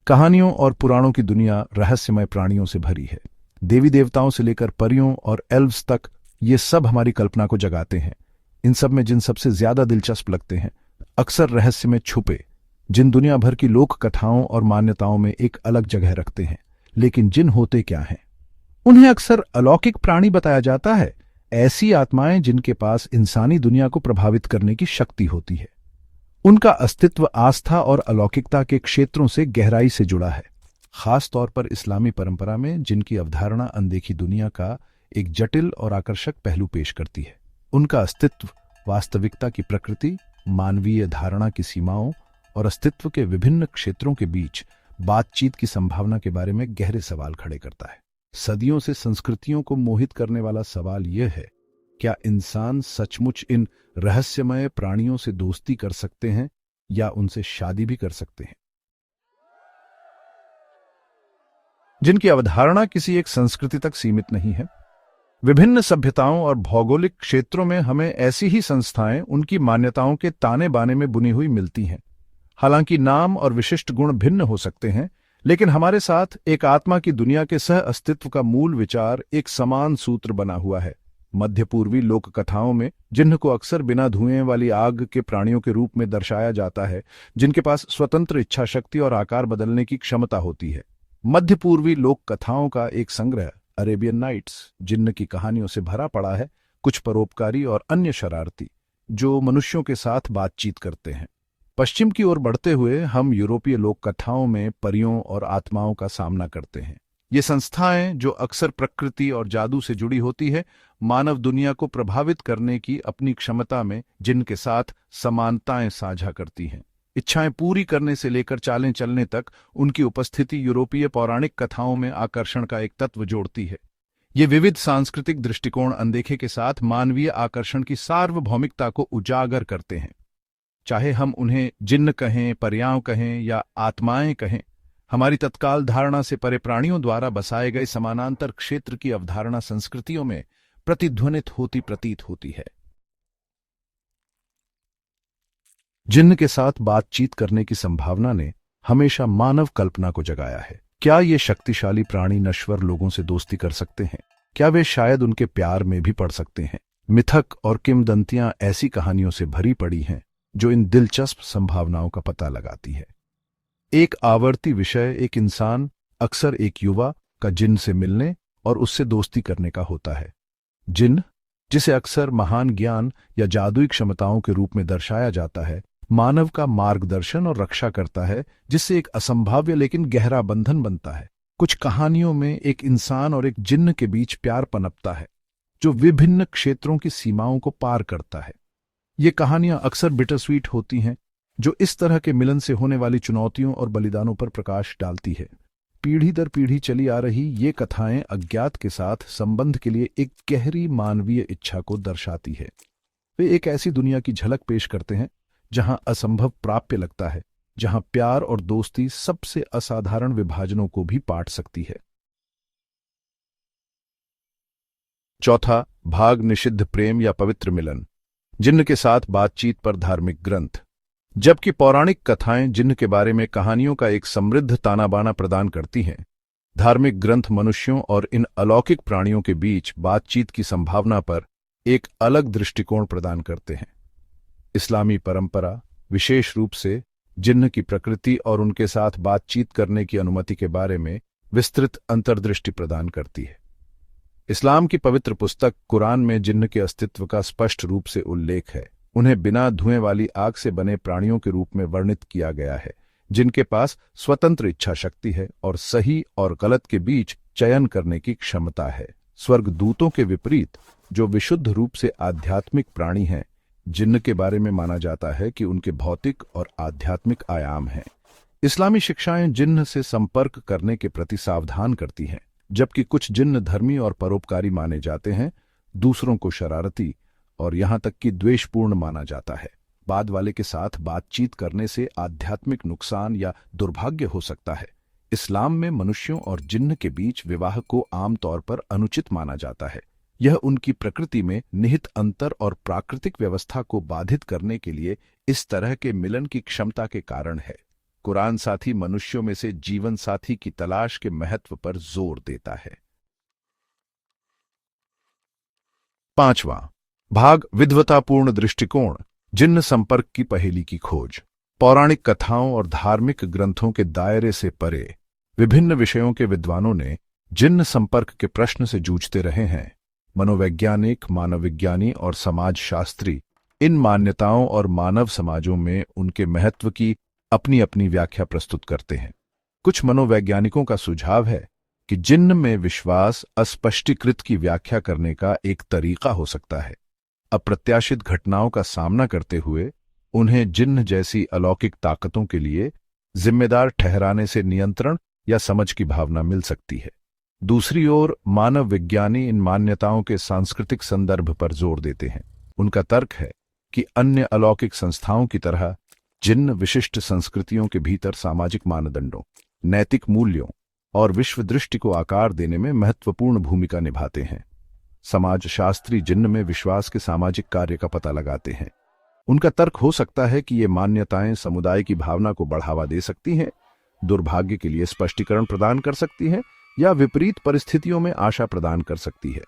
कहानियों और पुराणों की दुनिया रहस्यमय प्राणियों से भरी है। देवी देवताओं से लेकर परियों और एल्व्स तक ये सब हमारी कल्पना को जगाते हैं। इन सब में जिन सबसे ज्यादा दिलचस्प लगते हैं, अक्सर रहस्य में छुपे, जिन दुनिया भर की लोक कथाओं और मान्यताओं में एक अलग जगह रखते हैं। लेकिन जिन होते क्या हैं? उन्हें अक्सर अलौकिक प्राणी बताया जाता है, ऐसी आत्माएं जिनके पास इंसानी दुनिया को प्रभावित करने की शक्ति होती है। उनका अस्तित्व आस्था और अलौकिकता के क्षेत्रों से गहराई से जुड़ा है, खास तौर पर इस्लामी परंपरा में, जिनकी अवधारणा अनदेखी दुनिया का एक जटिल और आकर्षक पहलू पेश करती है। उनका अस्तित्व वास्तविकता की प्रकृति, मानवीय धारणा की सीमाओं और अस्तित्व के विभिन्न क्षेत्रों के बीच बातचीत की संभावना के बारे में गहरे सवाल खड़े करता है। सदियों से संस्कृतियों को मोहित करने वाला सवाल यह है, क्या इंसान सचमुच इन रहस्यमय प्राणियों से दोस्ती कर सकते हैं या उनसे शादी भी कर सकते हैं? जिनकी अवधारणा किसी एक संस्कृति तक सीमित नहीं है। विभिन्न सभ्यताओं और भौगोलिक क्षेत्रों में हमें ऐसी ही संस्थाएं उनकी मान्यताओं के ताने बाने में बुनी हुई मिलती हैं। हालांकि नाम और विशिष्ट गुण भिन्न हो सकते हैं, लेकिन हमारे साथ एक आत्मा की दुनिया के सह अस्तित्व का मूल विचार एक समान सूत्र बना हुआ है। मध्य पूर्वी लोक कथाओं में जिन्ह को अक्सर बिना धुएं वाली आग के प्राणियों के रूप में दर्शाया जाता है, जिनके पास स्वतंत्र इच्छा शक्ति और आकार बदलने की क्षमता होती है। मध्य पूर्वी लोक कथाओं का एक संग्रह अरेबियन नाइट्स जिन्न की कहानियों से भरा पड़ा है, कुछ परोपकारी और अन्य शरारती, जो मनुष्यों के साथ बातचीत करते हैं। पश्चिम की ओर बढ़ते हुए हम यूरोपीय लोक कथाओं में परियों और आत्माओं का सामना करते हैं। ये संस्थाएं, जो अक्सर प्रकृति और जादू से जुड़ी होती है, मानव दुनिया को प्रभावित करने की अपनी क्षमता में जिनके साथ समानताएं साझा करती हैं। इच्छाएं पूरी करने से लेकर चालें चलने तक उनकी उपस्थिति यूरोपीय पौराणिक कथाओं में आकर्षण का एक तत्व जोड़ती है। ये विविध सांस्कृतिक दृष्टिकोण अनदेखे के साथ मानवीय आकर्षण की सार्वभौमिकता को उजागर करते हैं। चाहे हम उन्हें जिन्न कहें, परियां कहें या आत्माएं कहें, हमारी तत्काल धारणा से परे प्राणियों द्वारा बसाए गए समानांतर क्षेत्र की अवधारणा संस्कृतियों में प्रतिध्वनित होती प्रतीत होती है। जिन्न के साथ बातचीत करने की संभावना ने हमेशा मानव कल्पना को जगाया है। क्या ये शक्तिशाली प्राणी नश्वर लोगों से दोस्ती कर सकते हैं? क्या वे शायद उनके प्यार में भी पड़ सकते हैं? मिथक और किंवदंतियां ऐसी कहानियों से भरी पड़ी हैं जो इन दिलचस्प संभावनाओं का पता लगाती है। एक आवर्ती विषय एक इंसान, अक्सर एक युवा, का जिन्न से मिलने और उससे दोस्ती करने का होता है। जिन्न, जिसे अक्सर महान ज्ञान या जादुई क्षमताओं के रूप में दर्शाया जाता है, मानव का मार्गदर्शन और रक्षा करता है, जिससे एक असंभाव्य लेकिन गहरा बंधन बनता है। कुछ कहानियों में एक इंसान और एक जिन्न के बीच प्यार पनपता है, जो विभिन्न क्षेत्रों की सीमाओं को पार करता है। ये कहानियां अक्सर बिटरस्वीट होती हैं, जो इस तरह के मिलन से होने वाली चुनौतियों और बलिदानों पर प्रकाश डालती है। पीढ़ी दर पीढ़ी चली आ रही ये कथाएं अज्ञात के साथ संबंध के लिए एक गहरी मानवीय इच्छा को दर्शाती है। वे एक ऐसी दुनिया की झलक पेश करते हैं जहां असंभव प्राप्य लगता है, जहां प्यार और दोस्ती सबसे असाधारण विभाजनों को भी पाट सकती है। चौथा भाग, निषिद्ध प्रेम या पवित्र मिलन। जिन्न के साथ बातचीत पर धार्मिक ग्रंथ। जबकि पौराणिक कथाएं जिन्न के बारे में कहानियों का एक समृद्ध तानाबाना प्रदान करती हैं, धार्मिक ग्रंथ मनुष्यों और इन अलौकिक प्राणियों के बीच बातचीत की संभावना पर एक अलग दृष्टिकोण प्रदान करते हैं। इस्लामी परंपरा विशेष रूप से जिन्न की प्रकृति और उनके साथ बातचीत करने की अनुमति के बारे में विस्तृत अंतर्दृष्टि प्रदान करती है। इस्लाम की पवित्र पुस्तक कुरान में जिन्न के अस्तित्व का स्पष्ट रूप से उल्लेख है। उन्हें बिना धुएं वाली आग से बने प्राणियों के रूप में वर्णित किया गया है, जिनके पास स्वतंत्र इच्छा शक्ति है और सही और गलत के बीच चयन करने की क्षमता है। स्वर्गदूतों के विपरीत, जो विशुद्ध रूप से आध्यात्मिक प्राणी हैं, जिन्न के बारे में माना जाता है कि उनके भौतिक और आध्यात्मिक आयाम हैं। इस्लामी शिक्षाएं जिन्न से संपर्क करने के प्रति सावधान करती हैं। जबकि कुछ जिन्न धर्मी और परोपकारी माने जाते हैं, दूसरों को शरारती और यहां तक कि द्वेषपूर्ण माना जाता है। बाद वाले के साथ बातचीत करने से आध्यात्मिक नुकसान या दुर्भाग्य हो सकता है। इस्लाम में मनुष्यों और जिन्न के बीच विवाह को आमतौर पर अनुचित माना जाता है। यह उनकी प्रकृति में निहित अंतर और प्राकृतिक व्यवस्था को बाधित करने के लिए इस तरह के मिलन की क्षमता के कारण है। कुरान साथी मनुष्यों में से जीवन साथी की तलाश के महत्व पर जोर देता है। 5वां भाग विद्वतापूर्ण दृष्टिकोण, जिन्न संपर्क की पहेली की खोज। पौराणिक कथाओं और धार्मिक ग्रंथों के दायरे से परे विभिन्न विषयों के विद्वानों ने जिन्न संपर्क के प्रश्न से जूझते रहे हैं। मनोवैज्ञानिक, मानवविज्ञानी और समाजशास्त्री इन मान्यताओं और मानव समाजों में उनके महत्व की अपनी अपनी व्याख्या प्रस्तुत करते हैं। कुछ मनोवैज्ञानिकों का सुझाव है कि जिन्न में विश्वास अस्पष्टीकृत की व्याख्या करने का एक तरीका हो सकता है। अप्रत्याशित घटनाओं का सामना करते हुए उन्हें जिन्न जैसी अलौकिक ताकतों के लिए जिम्मेदार ठहराने से नियंत्रण या समझ की भावना मिल सकती है। दूसरी ओर मानव विज्ञानी इन मान्यताओं के सांस्कृतिक संदर्भ पर जोर देते हैं। उनका तर्क है कि अन्य अलौकिक संस्थाओं की तरह जिन्न विशिष्ट संस्कृतियों के भीतर सामाजिक मानदंडों, नैतिक मूल्यों और विश्व दृष्टि को आकार देने में महत्वपूर्ण भूमिका निभाते हैं। समाजशास्त्री जिन्न में विश्वास के सामाजिक कार्य का पता लगाते हैं। उनका तर्क हो सकता है कि ये मान्यताएं समुदाय की भावना को बढ़ावा दे सकती हैं, दुर्भाग्य के लिए स्पष्टीकरण प्रदान कर सकती हैं या विपरीत परिस्थितियों में आशा प्रदान कर सकती है।